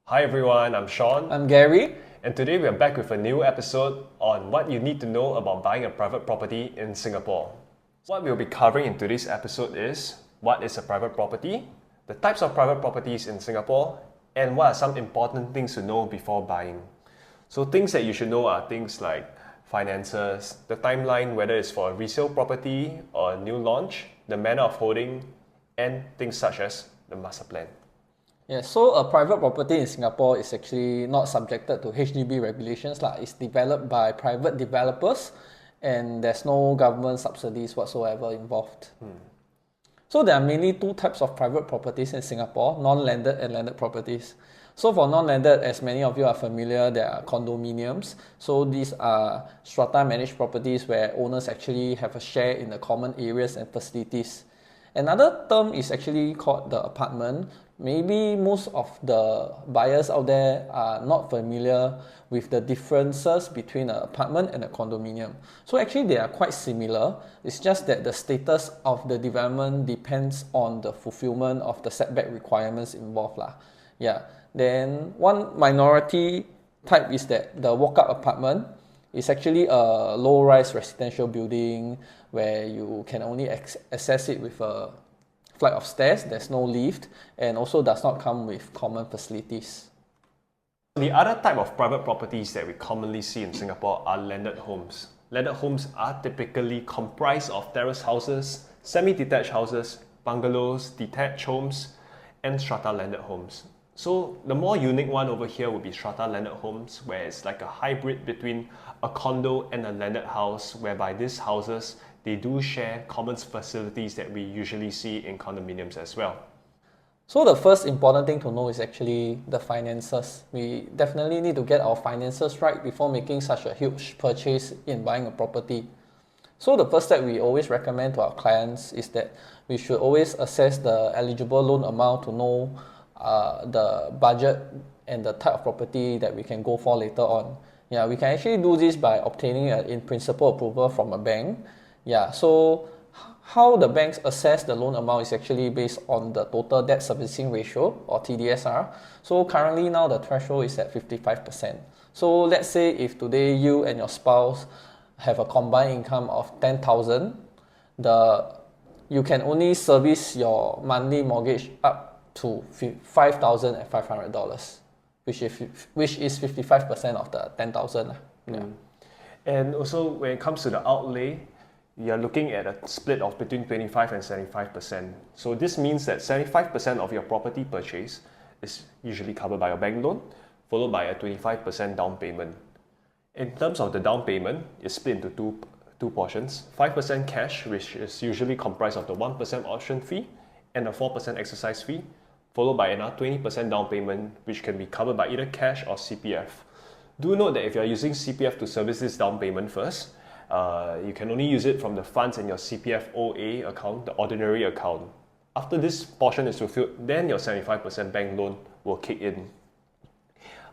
Hi everyone, I'm Shawn, I'm Gary. and today we are back with a new episode on what you need to know about buying a private property in Singapore. What we'll be covering in today's episode is what is a private property, the types of private properties in Singapore, and what are some important things to know before buying. So things that you should know are things like finances, the timeline, whether it's for a resale property or a new launch, the manner of holding, and things such as the master plan. Yeah, so a private property in Singapore is actually not subjected to HDB regulations lah. It's developed by private developers and there's no government subsidies whatsoever involved. So there are mainly two types of private properties in Singapore, non-landed and landed properties. So for non-landed, as many of you are familiar, there are condominiums. So these are strata managed properties where owners actually have a share in the common areas and facilities. Another term is actually called the apartment. Maybe most of the buyers out there are not familiar with the differences between an apartment and a condominium. So actually they are quite similar. It's just that the status of the development depends on the fulfillment of the setback requirements involved lah. Yeah. Then one minority type is that the walk-up apartment. It's actually a low-rise residential building where you can only access it with a flight of stairs. There's no lift and also does not come with common facilities. The other type of private properties that we commonly see in Singapore are landed homes. Landed homes are typically comprised of terrace houses, semi-detached houses, bungalows, detached homes, and strata landed homes. So the more unique one over here would be strata landed homes, where it's like a hybrid between a condo and a landed house, whereby these houses, they do share common facilities that we usually see in condominiums as well. So the first important thing to know is actually the finances. We definitely need to get our finances right before making such a huge purchase in buying a property. So the first step we always recommend to our clients is that we should always assess the eligible loan amount to know the budget and the type of property that we can go for later on. Yeah, we can actually do this by obtaining an in-principle approval from a bank. Yeah, so how the banks assess the loan amount is actually based on the total debt servicing ratio or TDSR. So currently now the threshold is at 55%. So let's say if today you and your spouse have a combined income of 10,000, you can only service your monthly mortgage up to $5,500, which is 55% of the 10,000. Yeah. And also when it comes to the outlay, you're looking at a split of between 25 and 75%. So this means that 75% of your property purchase is usually covered by your bank loan, followed by a 25% down payment. In terms of the down payment, it's split into two portions. 5% cash, which is usually comprised of the 1% option fee and a 4% exercise fee, followed by another 20% down payment, which can be covered by either cash or CPF. Do note that if you are using CPF to service this down payment first, you can only use it from the funds in your CPF OA account, the ordinary account. After this portion is fulfilled, then your 75% bank loan will kick in.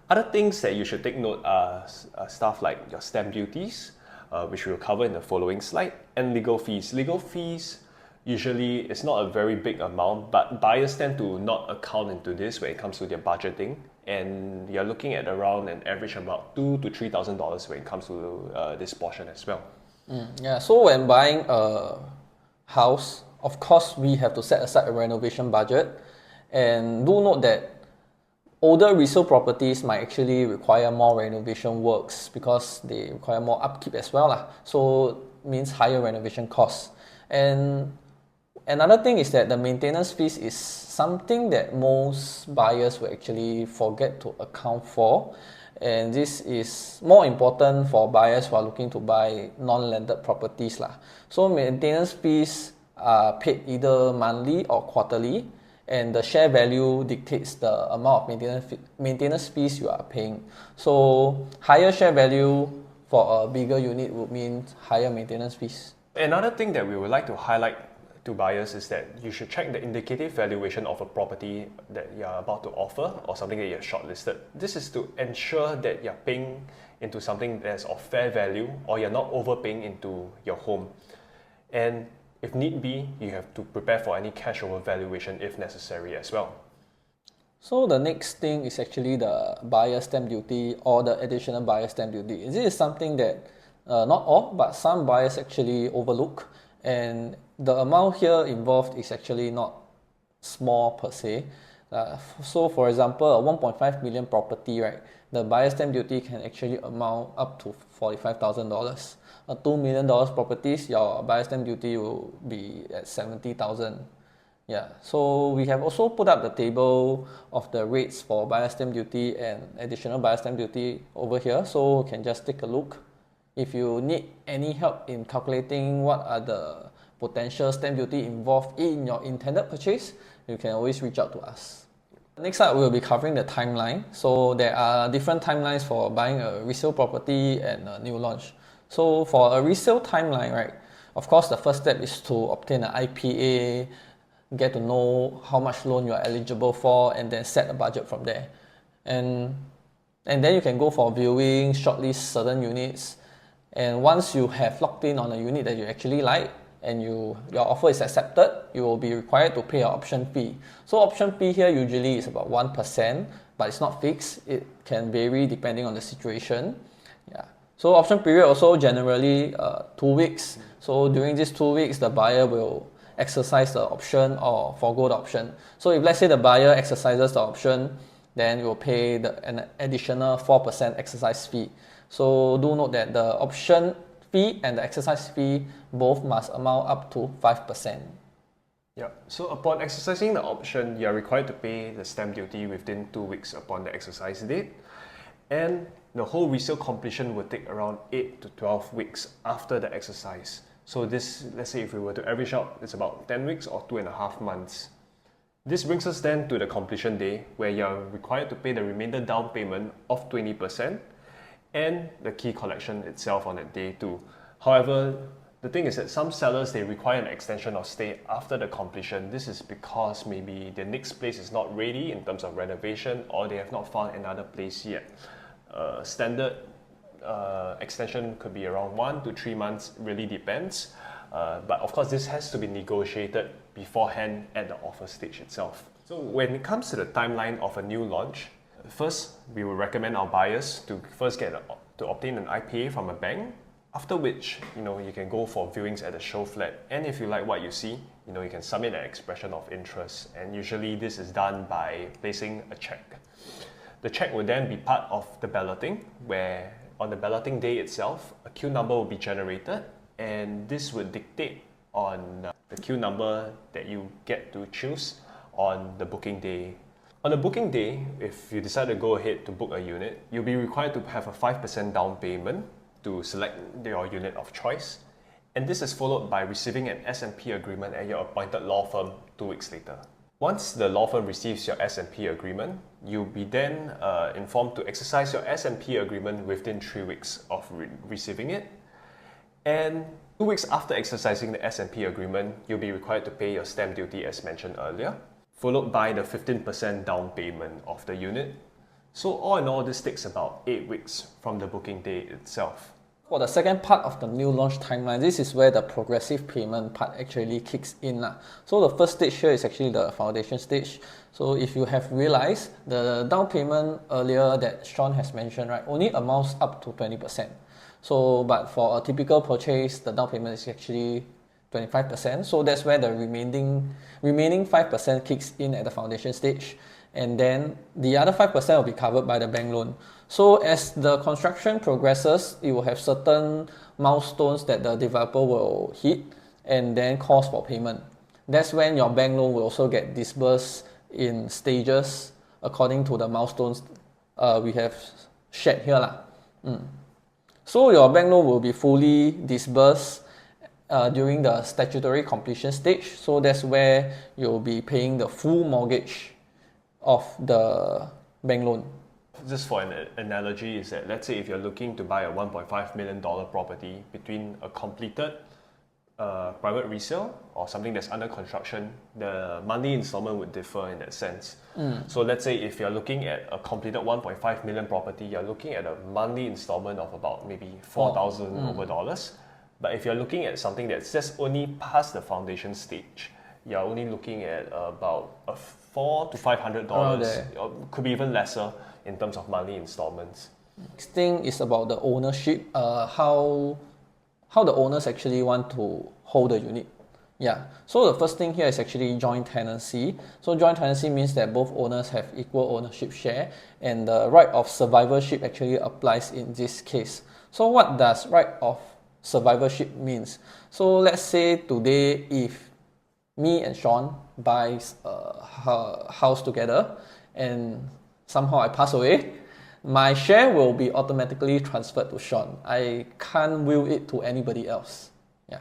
Other things that you should take note are stuff like your stamp duties, which we'll cover in the following slide, and legal fees. Legal fees usually it's not a very big amount, but buyers tend to not account into this when it comes to their budgeting, and you're looking at around an average about $2,000 to $3,000 when it comes to this portion as well. Yeah, so when buying a house, of course we have to set aside a renovation budget, and do note that older resale properties might actually require more renovation works because they require more upkeep as well lah. So means higher renovation costs. And another thing is that the maintenance fees is something that most buyers will actually forget to account for, and this is more important for buyers who are looking to buy non-landed properties lah. So maintenance fees are paid either monthly or quarterly, and the share value dictates the amount of maintenance fees you are paying. So higher share value for a bigger unit would mean higher maintenance fees. Another thing that we would like to highlight to buyers is that you should check the indicative valuation of a property that you're about to offer or something that you're shortlisted. This is to ensure that you're paying into something that's of fair value or you're not overpaying into your home. And if need be, you have to prepare for any cash over valuation if necessary as well. So the next thing is actually the buyer stamp duty or the additional buyer stamp duty. This is something that not all, but some buyers actually overlook, and the amount here involved is actually not small per se. So for example, a 1.5 million property, right? The buyer stamp duty can actually amount up to $45,000. A $2 million properties, your buyer stamp duty will be at 70,000. Yeah, so we have also put up the table of the rates for buyer stamp duty and additional buyer stamp duty over here, so you can just take a look. If you need any help in calculating what are the potential stamp duty involved in your intended purchase, you can always reach out to us. Next up, we'll be covering the timeline. So there are different timelines for buying a resale property and a new launch. So for a resale timeline, right, of course the first step is to obtain an IPA, get to know how much loan you are eligible for, and then set a budget from there. And then you can go for viewing, shortlist certain units, and once you have locked in on a unit that you actually like and your offer is accepted, you will be required to pay an option fee. So option fee here usually is about 1%, but it's not fixed. It can vary depending on the situation. Yeah. So option period also generally 2 weeks. So during these 2 weeks, the buyer will exercise the option or forgo the option. So if let's say the buyer exercises the option, then you will pay an additional 4% exercise fee. So do note that the option fee and the exercise fee both must amount up to 5%. Yeah. So upon exercising the option, you are required to pay the stamp duty within 2 weeks upon the exercise date. And the whole resale completion will take around 8 to 12 weeks after the exercise. So this, let's say if we were to average out, it's about 10 weeks or 2.5 months. This brings us then to the completion day, where you're required to pay the remainder down payment of 20% and the key collection itself on that day too. However, the thing is that some sellers, they require an extension of stay after the completion. This is because maybe the next place is not ready in terms of renovation, or they have not found another place yet. Standard extension could be around 1 to 3 months, really depends. But of course, this has to be negotiated beforehand at the offer stage itself. So when it comes to the timeline of a new launch, first, we will recommend our buyers to first to obtain an IPA from a bank, after which, you can go for viewings at the show flat. And if you like what you see, you can submit an expression of interest. And usually this is done by placing a check. The check will then be part of the balloting, where on the balloting day itself, a queue number will be generated, and this would dictate on the queue number that you get to choose on the booking day. On the booking day, if you decide to go ahead to book a unit, you'll be required to have a 5% down payment to select your unit of choice, and this is followed by receiving an S&P agreement at your appointed law firm 2 weeks later. Once the law firm receives your S&P agreement, you'll be then informed to exercise your S&P agreement within 3 weeks of receiving it. And 2 weeks after exercising the S&P agreement, you'll be required to pay your stamp duty as mentioned earlier, followed by the 15% down payment of the unit. So all in all, this takes about 8 weeks from the booking day itself. For the second part of the new launch timeline, this is where the progressive payment part actually kicks in. So the first stage here is actually the foundation stage. So if you have realized, the down payment earlier that Shawn has mentioned, right, only amounts up to 20%. So, but for a typical purchase, the down payment is actually 25%. So that's where the remaining 5% kicks in at the foundation stage. And then the other 5% will be covered by the bank loan. So as the construction progresses, it will have certain milestones that the developer will hit and then calls for payment. That's when your bank loan will also get disbursed in stages according to the milestones we have shared here. So your bank loan will be fully disbursed during the statutory completion stage. So that's where you'll be paying the full mortgage of the bank loan. Just for an analogy, is that let's say if you're looking to buy a $1.5 million property between a completed private resale or something that's under construction, the monthly installment would differ in that sense. So let's say if you're looking at a completed 1.5 million property, you're looking at a monthly installment of about maybe $4,000 over dollars. But if you're looking at something that's just only past the foundation stage, you're only looking at about $400 to $500, there. or could be even lesser in terms of monthly installments. Next thing is about the ownership. How the owners actually want to hold the unit. Yeah. So the first thing here is actually joint tenancy. So joint tenancy means that both owners have equal ownership share, and the right of survivorship actually applies in this case. So what does right of survivorship means? So let's say today, if me and Shawn buys a house together, and somehow I pass away, my share will be automatically transferred to Shawn. I can't will it to anybody else. Yeah.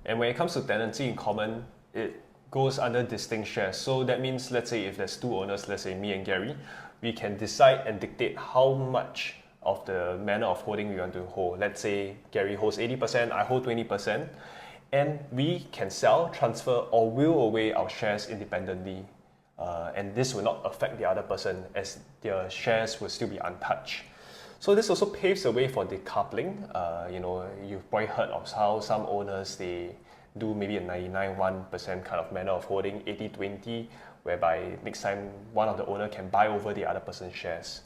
And when it comes to tenancy in common, it goes under distinct shares. So that means, let's say if there's two owners, let's say me and Gary, we can decide and dictate how much of the manner of holding we want to hold. Let's say Gary holds 80%, I hold 20%, and we can sell, transfer, or will away our shares independently. And this will not affect the other person, as their shares will still be untouched. So this also paves the way for decoupling. You've probably heard of how some owners, they do maybe a 99-1% kind of manner of holding, 80-20, whereby next time one of the owner can buy over the other person's shares.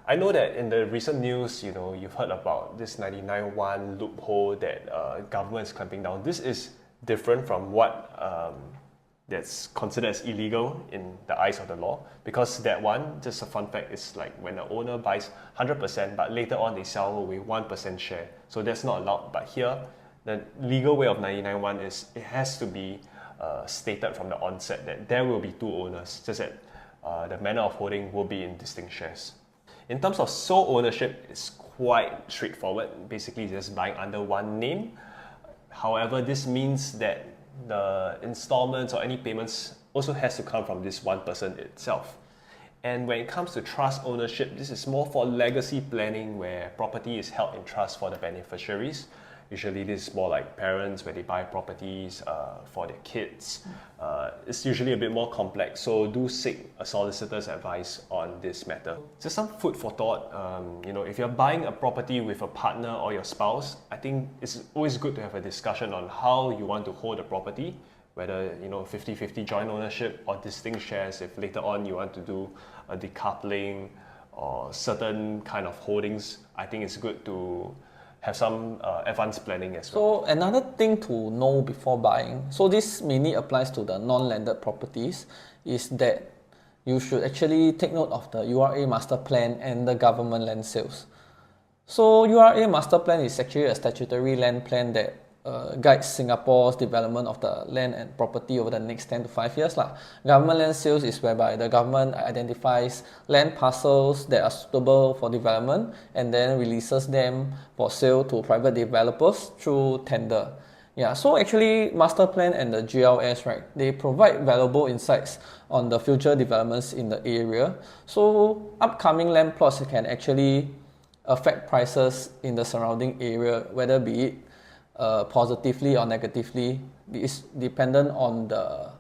I know that in the recent news, you've heard about this 99-1 loophole that government is clamping down. This is different from what that's considered as illegal in the eyes of the law, because that one, just a fun fact, is like when the owner buys 100%, but later on they sell away 1% share. So that's not allowed. But here, the legal way of 99-1 is it has to be stated from the onset that there will be two owners, just that the manner of holding will be in distinct shares. In terms of sole ownership, it's quite straightforward. Basically, just buying under one name. However, this means that the installments or any payments also has to come from this one person itself. And when it comes to trust ownership, this is more for legacy planning, where property is held in trust for the beneficiaries. Usually this is more like parents where they buy properties for their kids. It's usually a bit more complex, so do seek a solicitor's advice on this matter. Just some food for thought. If you're buying a property with a partner or your spouse, I think it's always good to have a discussion on how you want to hold the property, whether 50-50 joint ownership or distinct shares if later on you want to do a decoupling or certain kind of holdings. I think it's good to have some advanced planning as well. So another thing to know before buying, so this mainly applies to the non-landed properties, is that you should actually take note of the URA Master Plan and the government land sales. So URA Master Plan is actually a statutory land plan that guides Singapore's development of the land and property over the next 10 to 5 years. Government land sales is whereby the government identifies land parcels that are suitable for development and then releases them for sale to private developers through tender. Yeah, so actually Master Plan and the GLS, right, they provide valuable insights on the future developments in the area. So upcoming land plots can actually affect prices in the surrounding area, whether be it positively or negatively. It's dependent on the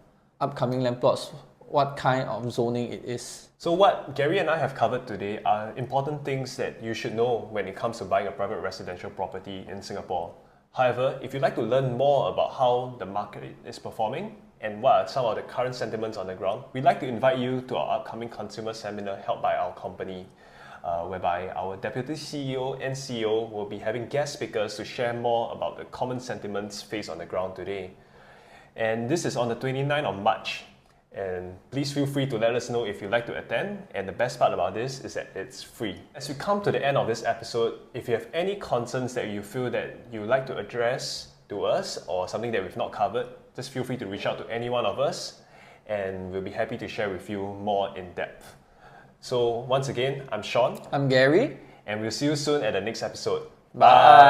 upcoming land plots, what kind of zoning it is. So what Gary and I have covered today are important things that you should know when it comes to buying a private residential property in Singapore. However, if you'd like to learn more about how the market is performing and what are some of the current sentiments on the ground, we'd like to invite you to our upcoming consumer seminar held by our company, whereby our Deputy CEO and CEO will be having guest speakers to share more about the common sentiments faced on the ground today. And this is on the 29th of March. And please feel free to let us know if you'd like to attend. And the best part about this is that it's free. As we come to the end of this episode, if you have any concerns that you feel that you'd like to address to us or something that we've not covered, just feel free to reach out to any one of us and we'll be happy to share with you more in depth. So once again, I'm Shawn. I'm Gary. And we'll see you soon at the next episode. Bye.